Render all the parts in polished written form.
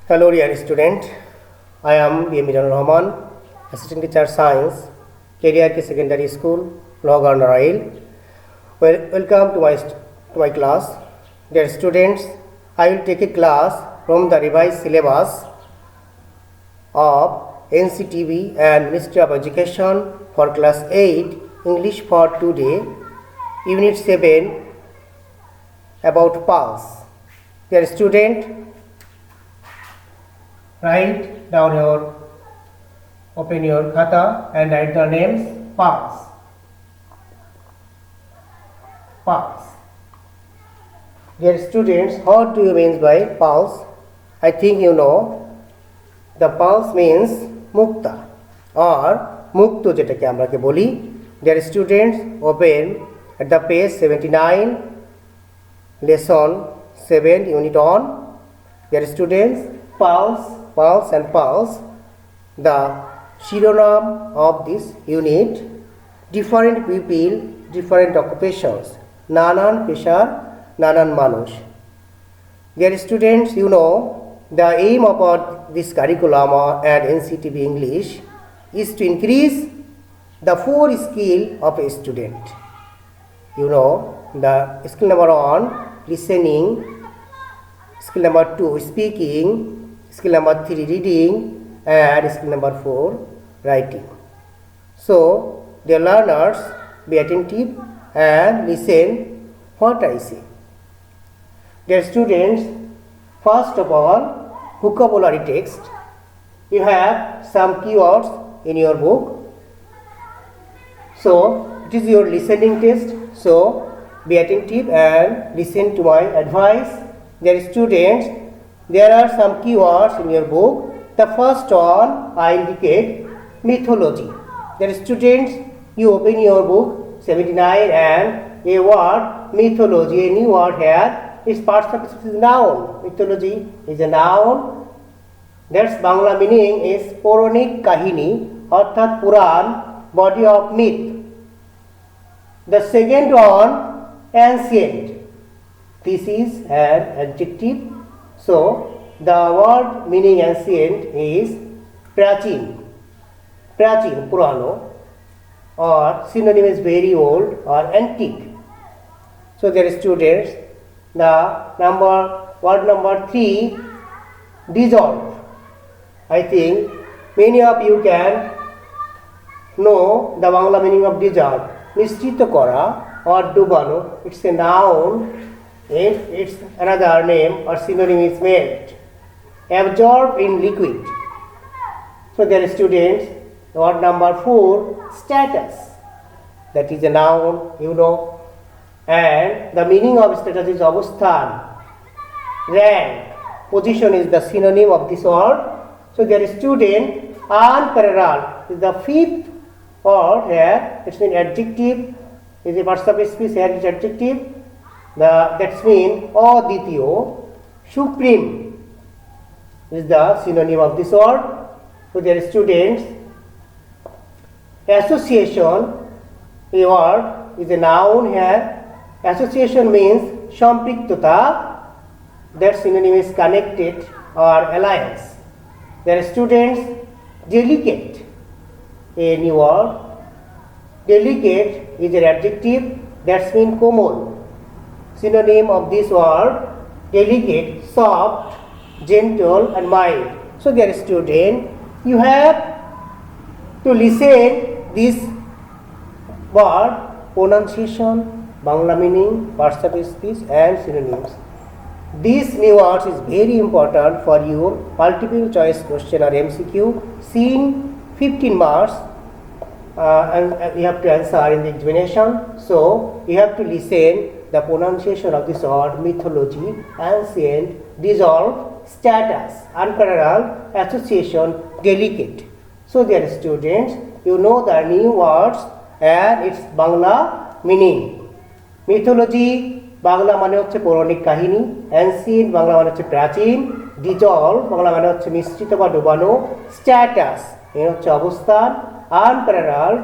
Hello dear student, I am B. Mijanur Rahman, Assistant Teacher Science, KDRK Secondary School, Logar Narail. Welcome to my class. Dear students, I will take a class from the revised syllabus of NCTB and Ministry of Education for Class 8, English for today, Unit 7, about pulse. Dear student, open your khata and write the names. Pulse. Dear students, what do you mean by pulse? I think you know. The pulse means mukta or mukto যেটাকে আমরা বলি. Dear students, open at the page 79, lesson 7, unit on. Dear students, pulse and pulse, the শিরোনাম of this unit, different people, different occupations, নানান পেশার নানান মানুষ. Dear students, you know the aim of this curriculum at NCTB English is to increase the 4 skill of a student. You know the skill number 1, listening, skill number 2, speaking, skill number 3, reading, and skill number 4, writing. So, dear learners, be attentive and listen what I say. Dear students, first of all, vocabulary text. You have some keywords in your book. So, it is your listening test. So, be attentive and listen to my advice. Dear students, there are some keywords in your book. The first one I indicate mythology. Dear students, you open your book 79 and a word mythology, a new word here. Its parts of speech is noun. Mythology is a noun. That's Bangla meaning is পৌরাণিক কাহিনী অর্থাৎ পুরাণ, body of myth. The second one, ancient. This is an adjective. So, the word meaning ancient is prachin, purano, or synonym is very old or antique. So, dear students, the word number 3, dissolve. I think many of you can know the Bangla meaning of dissolve. Mishrito kora or dubano, it's a noun. If its another name or synonym is melt. Absorb in liquid. So, dear students, word number 4, status. That is a noun, you know. And the meaning of status is obosthan. Rank, position is the synonym of this word. So, dear student, unparalleled is the 5th word here. It's an adjective. Is a part of speech here is adjective. That's mean aditiyo. Supreme is the synonym of this word. So, dear students, association, a word is a noun here. Association means sampriktota. That synonym is connected or alliance. Dear students, delicate, a new word. Delicate is an adjective. That's mean Komal. Synonym of this word, delicate, soft, gentle and mild. So, dear student, you have to listen this word, pronunciation, Bangla meaning, parts of speech and synonyms. This new words is very important for your multiple choice question or MCQ. Seen 15 marks and you have to answer in the examination. So, you have to listen the pronunciation of this word, mythology, ancient, dissolve, status, unparalleled, association, delicate. So, dear students, you know the new words and its Bangla meaning. Mythology, Bangla মানে হচ্ছে পৌরাণিক কাহিনী, ancient Bangla মানে হচ্ছে প্রাচীন, dissolved Bangla মানে হচ্ছে মিশ্রিত বা ডোবানো, স্ট্যাটাস এর হচ্ছে অবস্থান, আনপ্যারালালড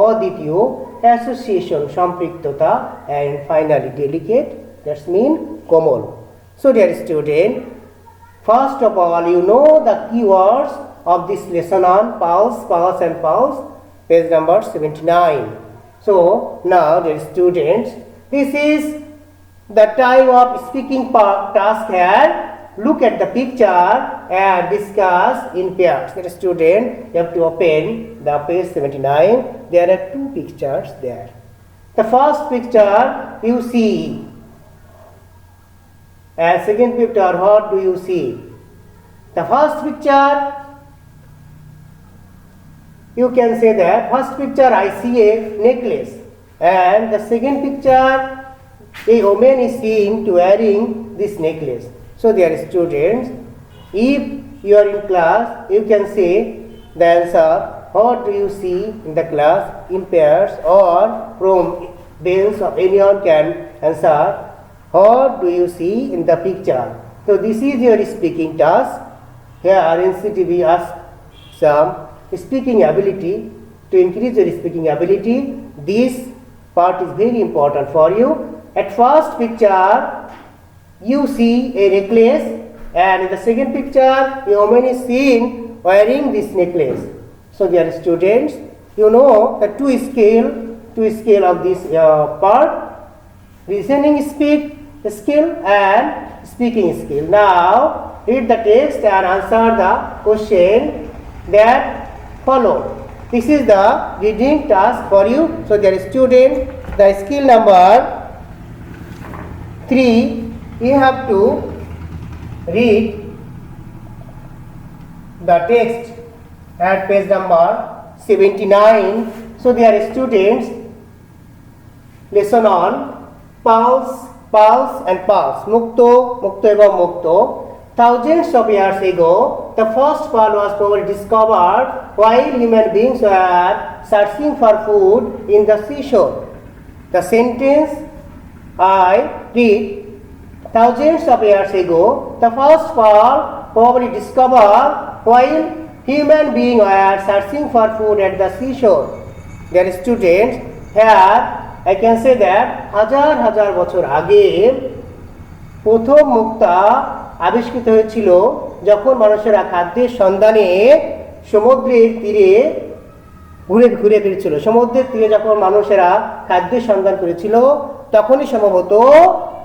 অদ্বিতীয়, অ্যাসোসিয়েশন সম্পৃক্ততা, and finally delicate, that's mean কোমল. So, dear student, First of all, you know the keywords of this lesson on pulse, pulse and pulse, page number 79. So, now dear students, this is the time of speaking task here. Look at the picture and discuss in pairs. Dear student, you have to open the page 79. There are two pictures there. The first picture you see. And second picture, what do you see? The first picture, you can say that first picture I see a necklace, and the second picture a woman is seen to wearing this necklace. So dear students, if you are in class, you can say the answer, what do you see in the class in pairs, or from bench of anyone can answer, what do you see in the picture. So this is your speaking task. Here NCTV asks some speaking ability. To increase your speaking ability, this part is very important for you. At first picture, you see a necklace, and in the second picture, a woman is seen wearing this necklace. So dear students, you know the two scale of this part, listening skill and speaking skill. Now read the text and answer the question that follow. This is the reading task for you. So dear student, the skill number 3, you have to read the text at page number 79. So dear students, lesson on pulse, pulse and pulse. Mukto, mukto এবং mukto. Thousands of years ago, the first pearl was probably discovered while human beings were searching for food in the seashore. The sentence I read, thousands of years ago, the first pearl probably discovered while human beings were searching for food at the seashore. Dear students, here I can say that হাজার বছর আগে প্রথম মুক্তা আবিষ্কৃত হয়েছিল যখন মানুষেরা খাদ্যের সন্ধানে সমুদ্রের তীরে ঘুরে ফিরছিল। সমুদ্রের তীরে যখন মানুষেরা খাদ্যের সন্ধান করেছিল, তখনই সম্ভবত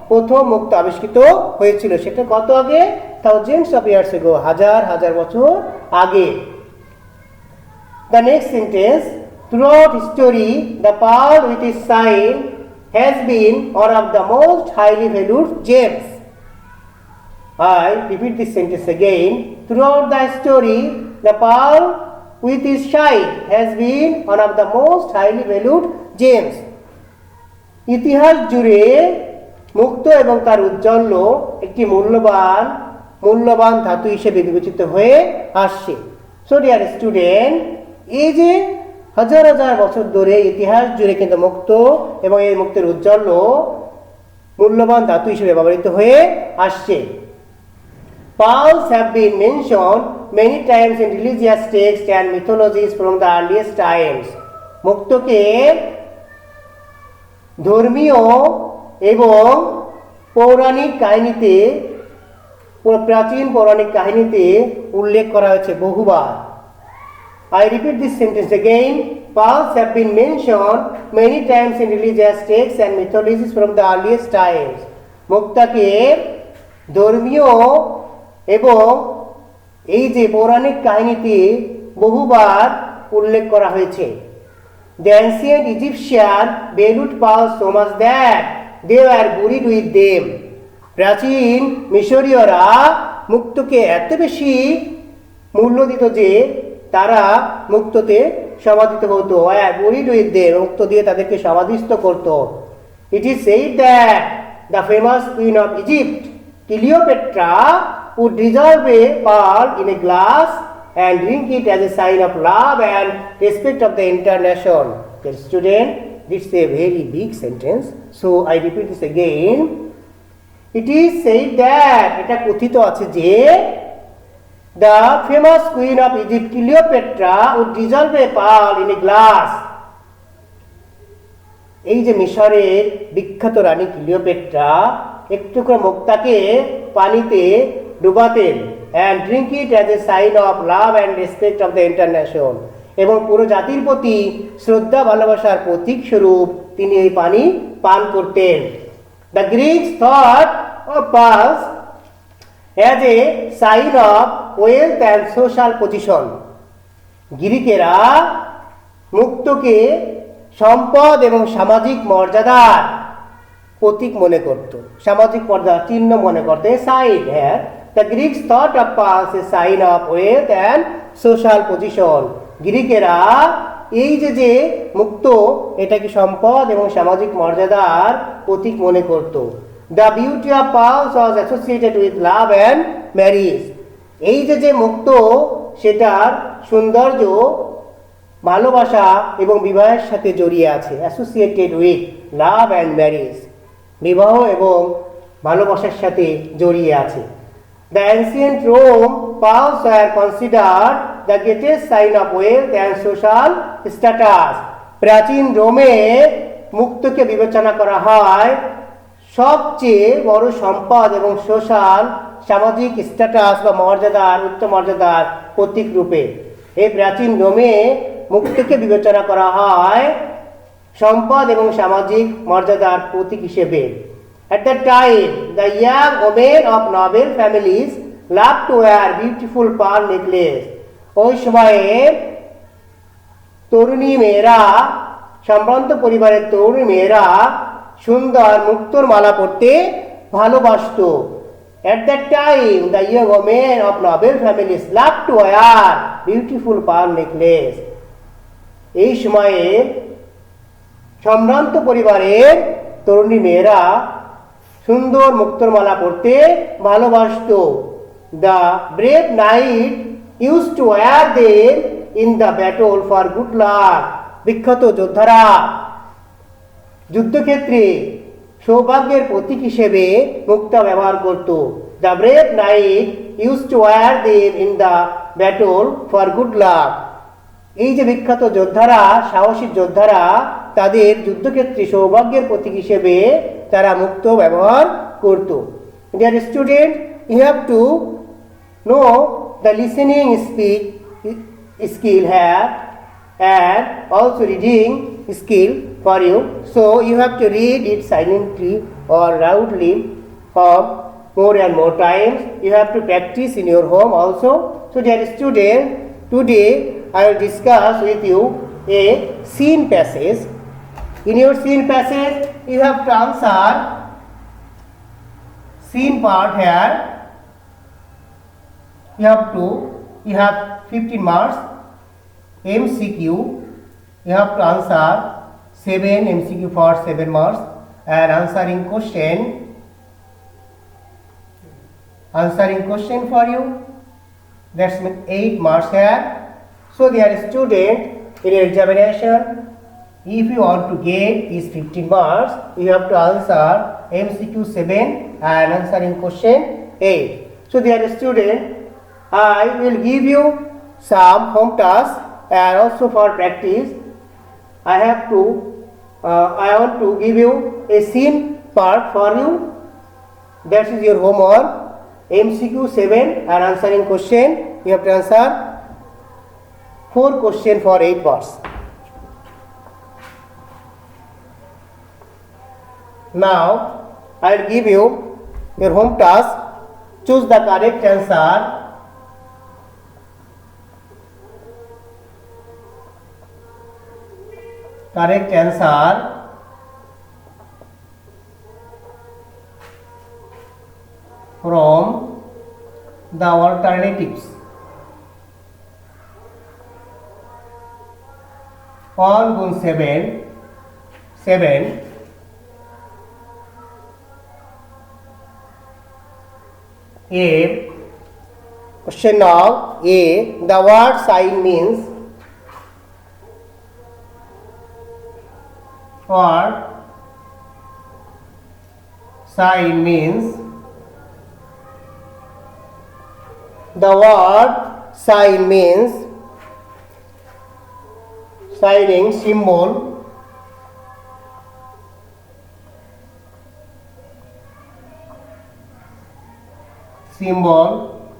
প্রথম মুক্তা আবিষ্কৃত হয়েছিল। সেটা কত আগে? থাউজেন্ডস অফ ইয়ার্স এগো, হাজার বছর আগে। The next sentence, throughout history, the pearl with its shine has been one of the most highly valued gems. I repeat this sentence again. Throughout the history, the pearl with its shine has been one of the most highly valued gems. ইতিহাস জুড়ে মুক্ত এবং তার উজ্জ্বল্য একটি মূল্যবান ধাতু হিসেবে বিবেচিত হয়ে আসছে। সো ডিয়ার স্টুডেন্ট, এই যে হাজার বছর ধরে ইতিহাস জুড়ে কিন্তু মুক্ত এবং এই মুক্তের উজ্জ্বল্য মূল্যবান ধাতু হিসেবে ব্যবহৃত হয়ে আসছে। Pearls have been mentioned many times in religious texts and mythologies from the earliest times. মুক্তকে ধর্মীয় এবং প্রাচীন পৌরাণিক কাহিনীতে উল্লেখ করা হয়েছে বহুবার। I repeat this sentence again. Pearls have been mentioned many times in religious texts and mythologies from the earliest times. মুক্তাকে ধর্মীয় এবং এই যে পৌরাণিক কাহিনীতে বহুবার উল্লেখ করা হয়েছে। The ancient Egyptians valued pearls so much that they were buried with them. প্রাচীন মিশরীয়রা মুক্তকে এত বেশি মূল্য দিত যে তারা মুক্ততে সমাধিত হতো। buried with them, মুক্ত দিয়ে তাদেরকে সমাধিস্থ করত। It is said that the famous queen of Egypt, Cleopatra, would dissolve a pearl in a glass and drink it as a sign of love and respect of the entire nation. Dear student, this is a very big sentence, so I repeat this again. It is said that, এটা কথিত আছে যে the famous queen of Egypt, Cleopatra, would dissolve a pearl in a glass. এই যে মিশরের বিখ্যাত রানী Cleopatra একটু করে মুক্তাকে পানিতে ডুবাতেন and drink it as a sign of love and respect of the international, এবং পুরো জাতির প্রতি শ্রদ্ধা ভালোবাসার প্রতীক স্বরূপ তিনি এই পানি পান করতেন। The Greeks thought of pearls as a sign of wealth and social position. গ্রিকেরা মুক্তকে সম্পদ এবং সামাজিক মর্যাদার প্রতীক মনে করত, সামাজিক মর্যাদার চিহ্ন মনে করত। এ সাইন হ্যাঁ, the Greeks thought of pearls a sign of wealth and social position. গ্রিকেরা এই যে মুক্ত, এটাকে সম্পদ এবং সামাজিক মর্যাদার প্রতীক মনে করত। The beauty of pearls was associated with love and marriage. এই যে মুক্ত, সেটার সৌন্দর্য ভালোবাসা এবং বিবাহের সাথে জড়িয়ে আছে। Associated with love and marriage, বিবাহ এবং ভালোবাসার সাথে জড়িয়ে আছে। The ancient Rome pearls were considered the greatest sign of wealth and social status. প্রাচীন রোমে মুক্তকে বিবেচনা করা হয় সবচেয়ে বড় সম্পদ এবং সোশ্যাল সামাজিক স্ট্যাটাস বা মর্যাদার, উচ্চ মর্যাদার প্রতীক রূপে। এই প্রাচীন রোমে মুক্তকে বিবেচনা করা হয় সম্পদ এবং সামাজিক মর্যাদার প্রতীক হিসেবে। At that time, the young women of noble families loved to wear beautiful pearl necklace. ওই সময়ে তরুণী মেয়েরা, সম্ভ্রান্ত পরিবারের তরুণী মেয়েরা সুন্দর মুক্তোর মালা পরতে ভালোবাসত। At that time, the young women of noble families loved to wear beautiful pearl necklace. এই সময়ে সম্ভ্রান্ত পরিবারের তরুণী মেয়েরা সুন্দর মুক্তোর মালা পরতে ভালোবাসত। The brave knight use to wire them in the battle for good luck. বিখ্যাত যোদ্ধারা যুদ্ধক্ষেত্রে সৌভাগ্যের প্রতীক হিসেবে মুক্তা ব্যবহার করত। The brave knight use to wire them in the battle for good luck. এই যে বিখ্যাত যোদ্ধারা, সাহসী যোদ্ধারা, তাদের যুদ্ধক্ষেত্রে সৌভাগ্যের প্রতীক হিসেবে তারা মুক্ত ব্যবহার করত। Dear student, you have to know the listening speech skill here and also reading skill for you. So you have to read it silently or loudly for more and more times. You have to practice in your home also. So dear student, today I will discuss with you a scene passage. In your scene passage, you have to answer scene part here. You have 15 marks MCQ. You have to answer 7 MCQ for 7 marks, and answering question for you, that's 8 marks here. So dear student, in your examination, if you want to get these 15 marks, you have to answer MCQ 7 and answering question 8. So dear student, I will give you some home tasks, and also for practice I want to give you a scene part for you. That is your homework. MCQ 7 and answering question. You have to answer 4 questions for 8 marks. Now I will give you your home task. Choose the correct answer. Correct answer from the alternatives. 1 গুণ 7, 7. A. Question now. A. The word sign means. Word sign means. The word sign means signing symbol. symbol,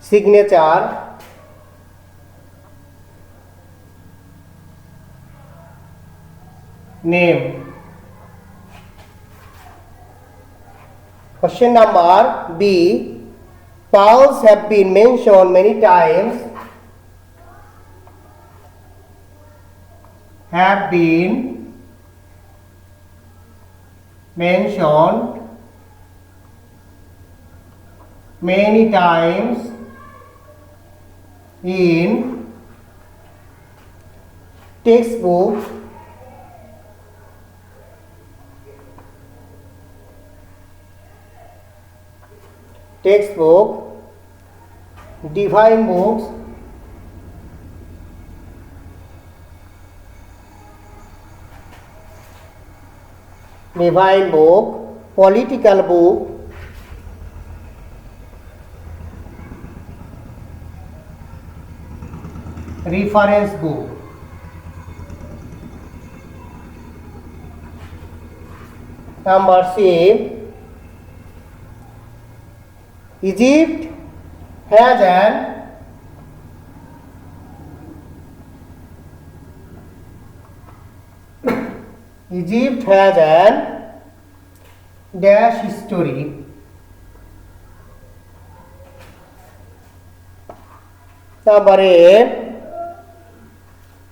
signature, name. Question number B. Pulse have been mentioned many times. Have been mentioned many times in textbook, divine books, divine book, political book, reference book. Number C. Egypt has an dash history. Number A.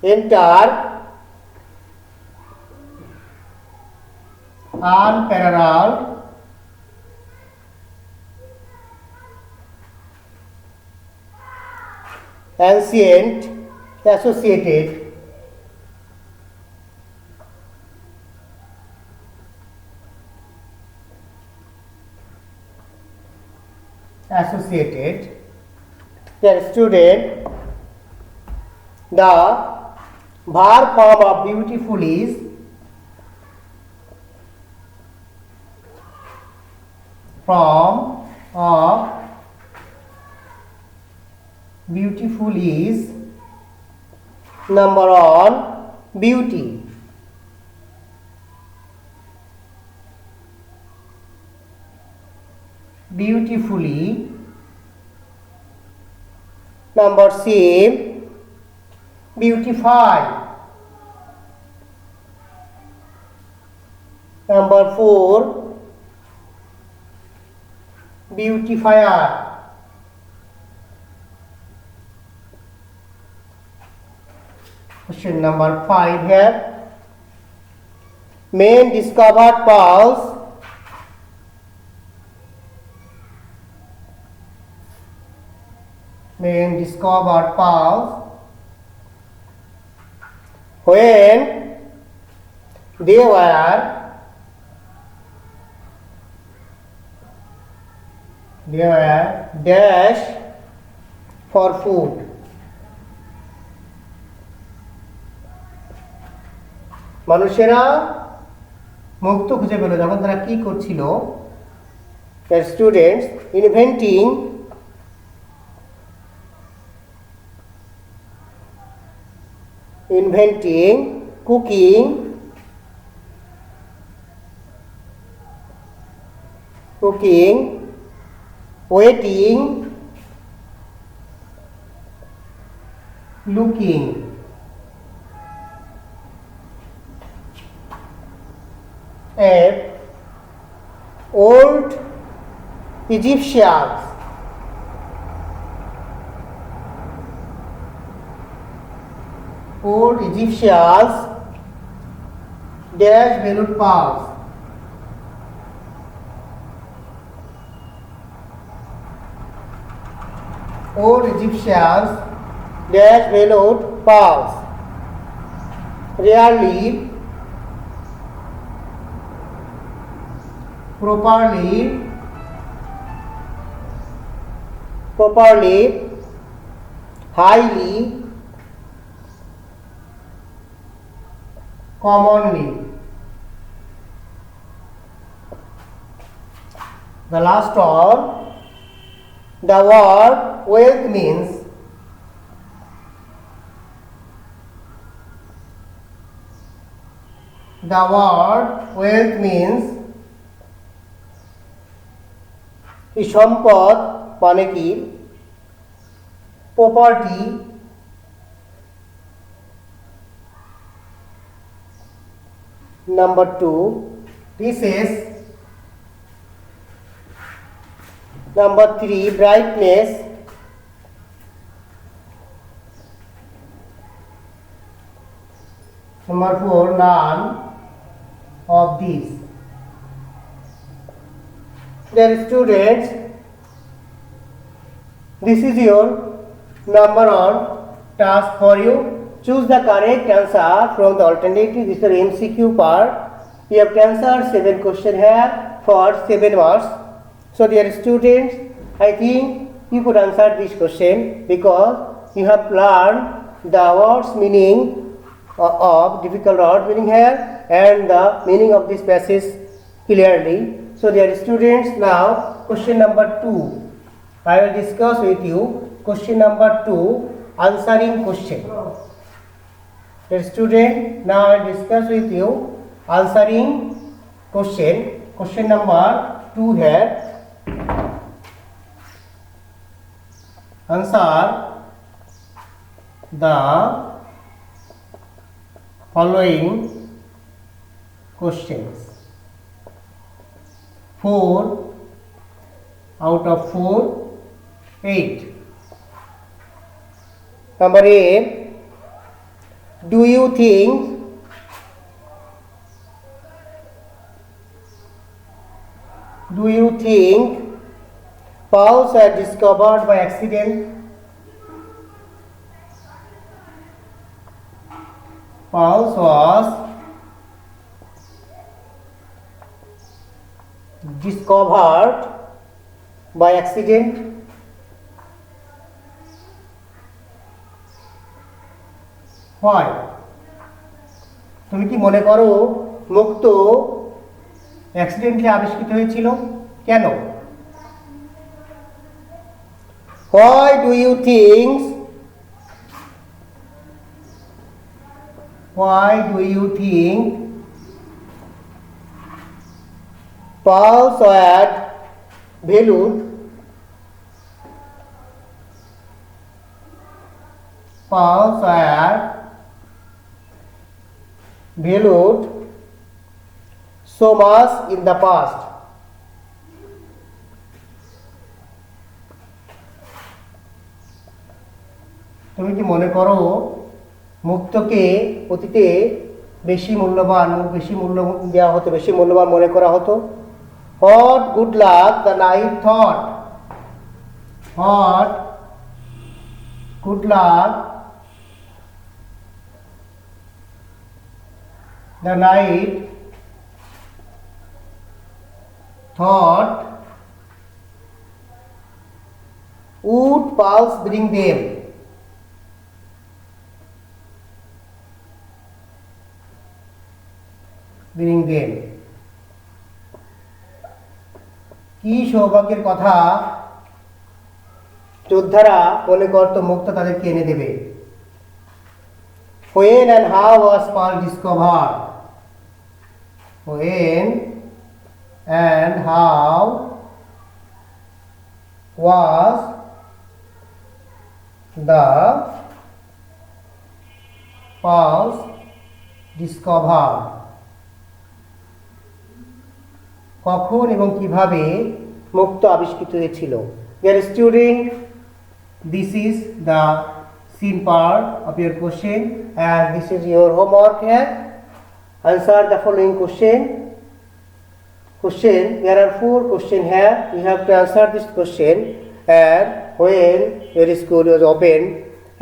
Enter unparalleled ancient associated Dear student, the verb form of beautiful is number one, beauty. Beautifully. Number C, beautify. Number 4, beautifier. Question number 5 here. Man discovered pearls. Man discovered pearls when they were dash for food. মানুষেরা মুক্ত খুঁজে পেল যখন তারা কি করছিল? Students inventing, cooking, waiting, looking. F. Old Egyptians dash valued pearls. Old Egyptians dash valued pearls. Rarely, properly, highly, commonly. The last one, the word wealth means এই সম্পদ মানে কি? Property number 2 recess, number 3 brightness, number 4 none of these. Dear students, this is your number one task for you. Choose the correct answer from the alternative. This is the MCQ part. You have to answer 7 questions here for 7 marks. So dear students, I think you could answer this question because you have learned the words meaning of difficult word meaning here and the meaning of this passage clearly. So dear students, now question number 2. I will discuss with you question number 2, answering question. The student, now I will discuss with you answering question. Question number 2 here. Answer the following questions. 4 out of 4, 8. Number 8. Do you think pearls were discovered by accident? Pearls was discovered by accident. Why? তুমি কি মনে করো মুক্তো accidentally আবিষ্কৃত হয়েছিল? কেন? Why do you think pearls were valued so much in the past? তুমি কি মনে করো মুক্তকে অতীতে বেশি মূল্য দেওয়া হতো, বেশি মূল্যবান মনে করা হতো? What good luck the knight thought. What good luck the knight thought would pearls bring them? কি সৌভাগ্যের কথা যোদ্ধারা মনে করত মুক্ত তাদেরকে এনে দেবে। When and how was pearl discovered? When and how was the pearls discovered? কখন এবং কিভাবে মুক্ত আবিষ্কৃত হয়েছিল? Dear student, this is the seen part of your question and this is your homework here. Answer the following question. There are 4 questions here. You have to answer this question, and when your school was open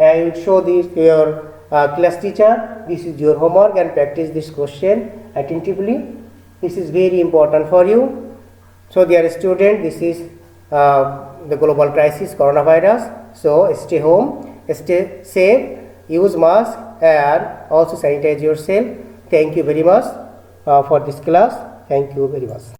and you show this to your class teacher. This is your homework and practice this question attentively. This is very important for you. So dear student, this is the global crisis, coronavirus. So stay home, stay safe, use mask and also sanitize yourself. Thank you very much for this class. Thank you very much.